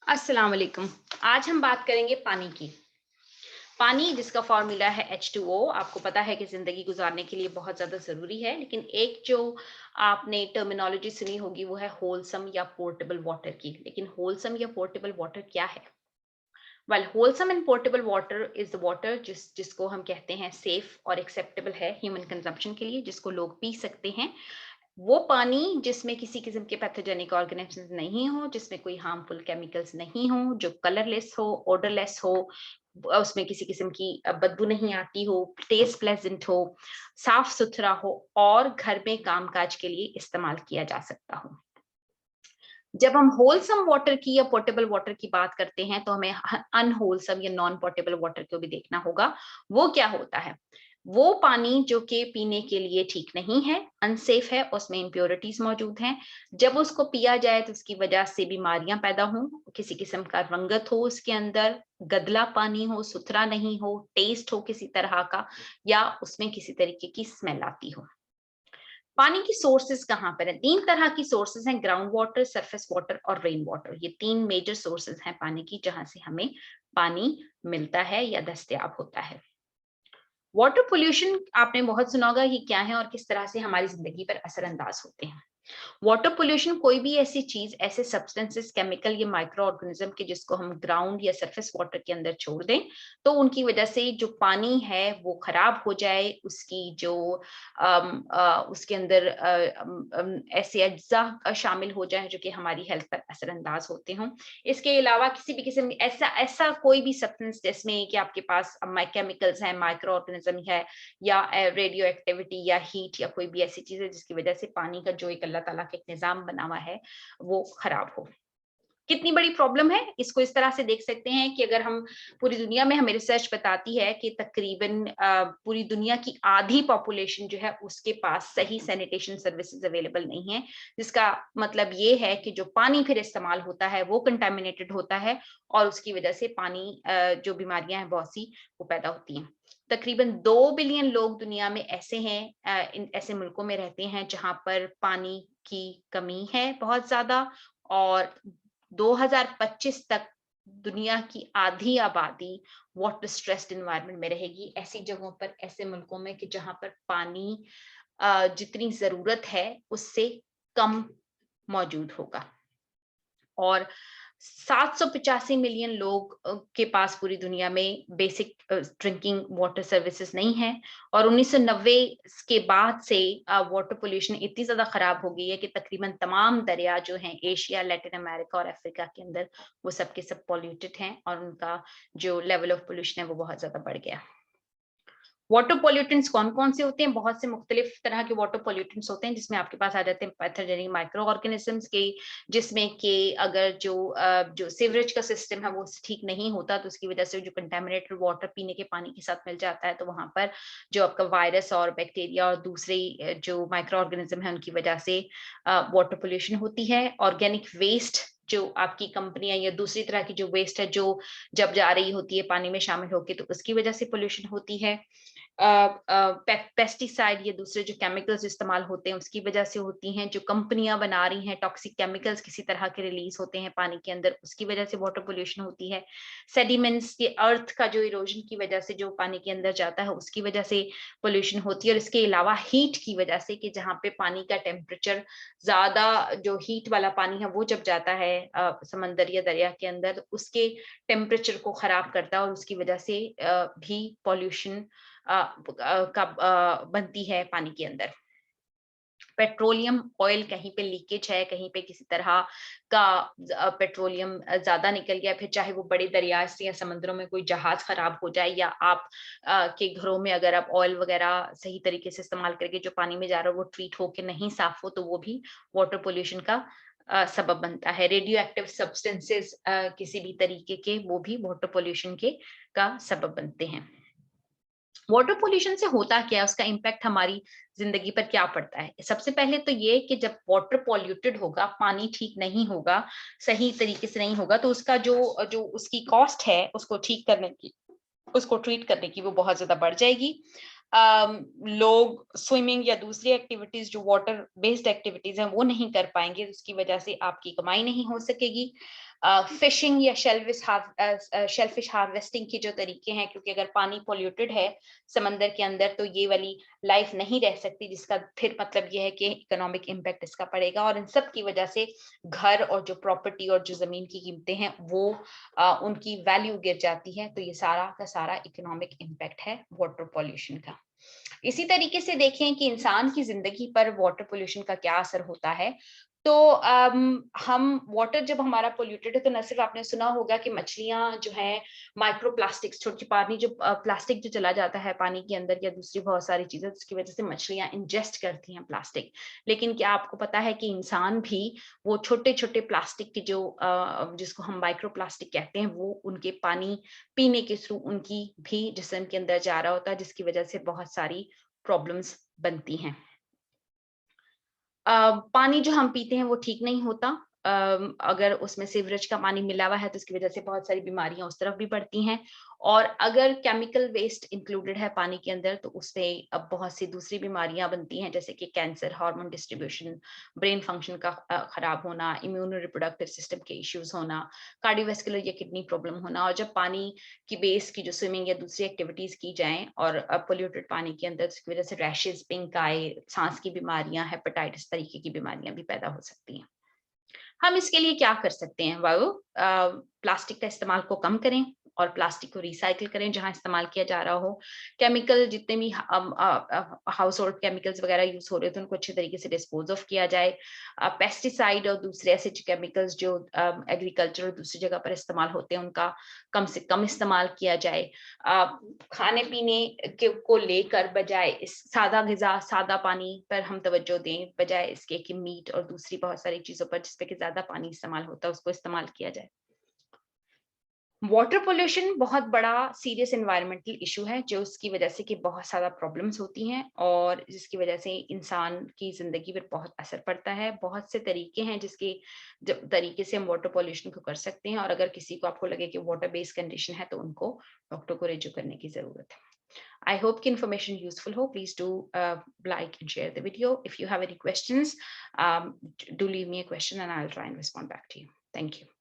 अस्सलाम वालेकुम। आज हम बात करेंगे पानी की। पानी जिसका फॉर्मूला है H2O, आपको पता है कि ज़िंदगी गुज़ारने के लिए बहुत ज़्यादा ज़रूरी है, लेकिन एक जो आपने टर्मिनोलॉजी सुनी होगी वो है होलसम या पोर्टेबल वाटर की। लेकिन होलसम या पोर्टेबल वाटर क्या है? Well, wholesome and portable water is the water जिसको हम कहते हैं सेफ और एक्सेप्टेबल है ह्यूमन कंजम्पशन के लिए, जिसको लोग पी सकते हैं। वो पानी जिसमें किसी किस्म के पैथोजेनिक ऑर्गेनिजम्स नहीं हो, जिसमें कोई हार्मफुल केमिकल्स नहीं हो, जो कलरलेस हो, ओडरलेस हो, उसमें किसी किस्म की बदबू नहीं आती हो, टेस्ट प्लेजेंट हो, साफ सुथरा हो और घर में कामकाज के लिए इस्तेमाल किया जा सकता हो। जब हम होलसम वाटर की या पोर्टेबल वाटर की बात करते हैं तो हमें अनहोलसम या नॉन पोर्टेबल वाटर को भी देखना होगा। वो क्या होता है? वो पानी जो कि पीने के लिए ठीक नहीं है, अनसेफ है, उसमें इम्प्योरिटीज मौजूद हैं। जब उसको पिया जाए तो उसकी वजह से बीमारियां पैदा हों, किसी किस्म का रंगत हो उसके अंदर, गदला पानी हो, सुथरा नहीं हो, टेस्ट हो किसी तरह का, या उसमें किसी तरीके की स्मेल आती हो। पानी की सोर्सेज कहाँ पर है? 3 तरह की सोर्सेज हैं, ग्राउंड वाटर, सरफेस वाटर और रेन वाटर। ये 3 मेजर सोर्सेज हैं पानी की, जहां से हमें पानी मिलता है या दस्तयाब होता है। वाटर पोल्यूशन आपने बहुत सुना होगा कि क्या है और किस तरह से हमारी जिंदगी पर असरअंदाज होते हैं। वाटर पोल्यूशन कोई भी ऐसी चीज, ऐसे सब्सटेंसेस, केमिकल या माइक्रो ऑर्गेनिज्म के जिसको हम ग्राउंड या सरफेस वाटर के अंदर छोड़ दें, तो उनकी वजह से जो पानी है वो खराब हो जाए, उसकी जो उसके अंदर ऐसे अज्जा शामिल हो जाए जो कि हमारी हेल्थ पर असरअंदाज होते हों। इसके अलावा किसी भी किस्म ऐसा ऐसा कोई भी सब्सटेंस जिसमें कि आपके पास केमिकल्स हैं, माइक्रो ऑर्गेनिज्म है, या रेडियो एक्टिविटी या हीट या कोई भी ऐसी चीज है जिसकी वजह से पानी का जो एक अल्लाह ताला का एक निजाम बना हुआ है वो खराब हो। कितनी बड़ी प्रॉब्लम है इसको इस तरह से देख सकते हैं कि अगर हम पूरी दुनिया में, हमें रिसर्च बताती है कि तकरीबन पूरी दुनिया की आधी पॉपुलेशन जो है उसके पास सही सैनिटेशन सर्विसेज अवेलेबल नहीं है, जिसका मतलब ये है कि जो पानी फिर इस्तेमाल होता है वो कंटामिनेटेड होता है और उसकी वजह से पानी जो बीमारियां हैं बहुत सी वो पैदा होती हैं। तकरीबन 2 बिलियन लोग दुनिया में ऐसे हैं, इन ऐसे मुल्कों में रहते हैं जहां पर पानी की कमी है बहुत ज्यादा, और 2025 तक दुनिया की आधी आबादी वाटर स्ट्रेस्ड एनवायरनमेंट में रहेगी, ऐसी जगहों पर, ऐसे मुल्कों में कि जहां पर पानी जितनी जरूरत है उससे कम मौजूद होगा। और 785 मिलियन लोग के पास पूरी दुनिया में बेसिक ड्रिंकिंग वाटर सर्विसेज नहीं है। और 1990 के बाद से वाटर पोल्यूशन इतनी ज्यादा खराब हो गई है कि तकरीबन तमाम दरिया जो हैं एशिया, लैटिन अमेरिका और अफ्रीका के अंदर, वो सब के सब पॉल्यूटेड हैं और उनका जो लेवल ऑफ पोल्यूशन है वो बहुत ज्यादा बढ़ गया। वाटर पॉल्यूटेंट्स कौन-कौन से होते हैं? बहुत से मुख्तलिफ तरह के वाटर पॉल्यूटेंट्स होते हैं, जिसमें आपके पास आ जाते हैं पैथोजेनिक माइक्रो ऑर्गेनिजम्स के, जिसमें कि अगर जो सीवरेज का सिस्टम है वो ठीक नहीं होता तो उसकी वजह से जो कंटामिनेटेड वाटर पीने के पानी के साथ मिल जाता है, तो वहां पर जो आपका वायरस और बैक्टीरिया और दूसरे जो माइक्रो ऑर्गेनिज्म है उनकी वजह से वाटर पोल्यूशन होती है। ऑर्गेनिक वेस्ट जो आपकी कंपनियां या दूसरी तरह की जो वेस्ट है जो जब जा रही होती है पानी में शामिल होकर, तो उसकी वजह से पोल्यूशन होती है। पेस्टिसाइड या दूसरे जो केमिकल्स इस्तेमाल होते हैं उसकी वजह से होती हैं। जो कंपनियां बना रही हैं टॉक्सिक केमिकल्स किसी तरह के रिलीज होते हैं पानी के अंदर, उसकी वजह से वाटर पोल्यूशन होती है। सेडिमेंट्स के अर्थ का जो इरोजन की वजह से जो पानी के अंदर जाता है उसकी वजह से पोल्यूशन होती है। और इसके अलावा हीट की वजह से कि जहाँ पे पानी का टेम्परेचर ज्यादा, जो हीट वाला पानी है वो जब जाता है समंदर या दरिया के अंदर, उसके टेम्परेचर को खराब करता है और उसकी वजह से भी पॉल्यूशन बनती है पानी के अंदर। पेट्रोलियम ऑयल कहीं पे लीकेज है, कहीं पे किसी तरह का पेट्रोलियम ज्यादा निकल गया, फिर चाहे वो बड़े दरिया से या समुद्रों में कोई जहाज खराब हो जाए, या आप के घरों में अगर आप ऑयल वगैरह सही तरीके से इस्तेमाल करके जो पानी में जा रहा हो वो ट्रीट होके नहीं साफ हो, तो वो भी वाटर पोल्यूशन का सबब बनता है। रेडियो एक्टिव सब्सटेंसेस किसी भी तरीके के, वो भी वाटर पोल्यूशन के का सबब बनते हैं। वाटर पोल्यूशन से होता क्या है, उसका इम्पैक्ट हमारी जिंदगी पर क्या पड़ता है? सबसे पहले तो ये कि जब वाटर पॉल्यूटेड होगा, पानी ठीक नहीं होगा, सही तरीके से नहीं होगा, तो उसका जो जो उसकी कॉस्ट है उसको ठीक करने की, उसको ट्रीट करने की, वो बहुत ज्यादा बढ़ जाएगी। लोग स्विमिंग या दूसरी एक्टिविटीज जो वाटर बेस्ड एक्टिविटीज हैं वो नहीं कर पाएंगे, उसकी वजह से आपकी कमाई नहीं हो सकेगी। फिशिंग या शेलफिश हार्वेस्टिंग के जो तरीके हैं, क्योंकि अगर पानी पोल्यूटेड है समंदर के अंदर तो ये वाली लाइफ नहीं रह सकती, जिसका फिर मतलब ये है कि इकोनॉमिक इम्पैक्ट इसका पड़ेगा, और इन सब की वजह से घर और जो प्रॉपर्टी और जो जमीन की कीमतें हैं वो उनकी वैल्यू गिर जाती है। तो ये सारा का सारा इकोनॉमिक इम्पैक्ट है वाटर पॉल्यूशन का। इसी तरीके से देखें कि इंसान की जिंदगी पर वाटर पोल्यूशन का क्या असर होता है। तो हम वाटर जब हमारा पोल्यूटेड है तो न सिर्फ आपने सुना होगा कि मछलियां जो है माइक्रो प्लास्टिक्स, छोटी पानी जो प्लास्टिक जो चला जाता है पानी के अंदर या दूसरी बहुत सारी चीजें, जिसकी वजह से मछलियां इंजेस्ट करती हैं प्लास्टिक। लेकिन क्या आपको पता है कि इंसान भी वो छोटे छोटे प्लास्टिक के जो जिसको हम माइक्रो प्लास्टिक कहते हैं वो उनके पानी पीने के थ्रू उनकी भी जिस्म के अंदर जा रहा होता है, जिसकी वजह से बहुत सारी प्रॉब्लम्स बनती हैं। पानी जो हम पीते हैं वो ठीक नहीं होता। अगर उसमें सीवरेज का पानी मिला हुआ है तो उसकी वजह से बहुत सारी बीमारियां उस तरफ भी बढ़ती हैं, और अगर केमिकल वेस्ट इंक्लूडेड है पानी के अंदर तो उससे अब बहुत सी दूसरी बीमारियां बनती हैं, जैसे कि cancer, hormone distribution, brain function का खराब होना, इम्यूनो रिप्रोडक्टिव सिस्टम के इश्यूज होना, कार्डियोवैस्कुलर या किडनी प्रॉब्लम होना। और जब पानी की बेस की जो स्विमिंग या दूसरी एक्टिविटीज की जाएं और पोल्यूटेड पानी के अंदर, उसकी वजह से रैशेज, पिंक आई, सांस की बीमारियां, हेपेटाइटिस तरीके की बीमारियां भी पैदा हो सकती हैं। हम इसके लिए क्या कर सकते हैं? प्लास्टिक का इस्तेमाल को कम करें और प्लास्टिक को रिसाइकिल करें जहां इस्तेमाल किया जा रहा हो। केमिकल जितने भी हाउस होल्ड केमिकल्स वगैरह यूज हो रहे थे उनको अच्छे तरीके से डिस्पोज ऑफ किया जाए। पेस्टिसाइड और दूसरे ऐसे केमिकल्स जो एग्रीकल्चर और दूसरी जगह पर इस्तेमाल होते हैं उनका कम से कम इस्तेमाल किया जाए। खाने पीने को लेकर बजाय इस सादा ग़िज़ा, सादा पानी पर हम तवज्जो दें, बजाय इसके कि मीट और दूसरी बहुत सारी चीज़ों पर जिस पे कि ज़्यादा पानी इस्तेमाल होता है, उसको इस्तेमाल किया जाए। वाटर पोल्यूशन बहुत बड़ा सीरियस एनवायरमेंटल इशू है, जो उसकी वजह से कि बहुत ज़्यादा प्रॉब्लम्स होती हैं और जिसकी वजह से इंसान की ज़िंदगी पर बहुत असर पड़ता है। बहुत से तरीके हैं जिसके तरीके से हम वाटर पोल्यूशन को कर सकते हैं, और अगर किसी को आपको लगे कि वाटर बेस्ड कंडीशन है तो उनको डॉक्टर को रिजू करने की ज़रूरत है। I hope the information useful ho. Please do like and share the video. If you have any questions, do leave me a question and I'll try and respond back to you. Thank you.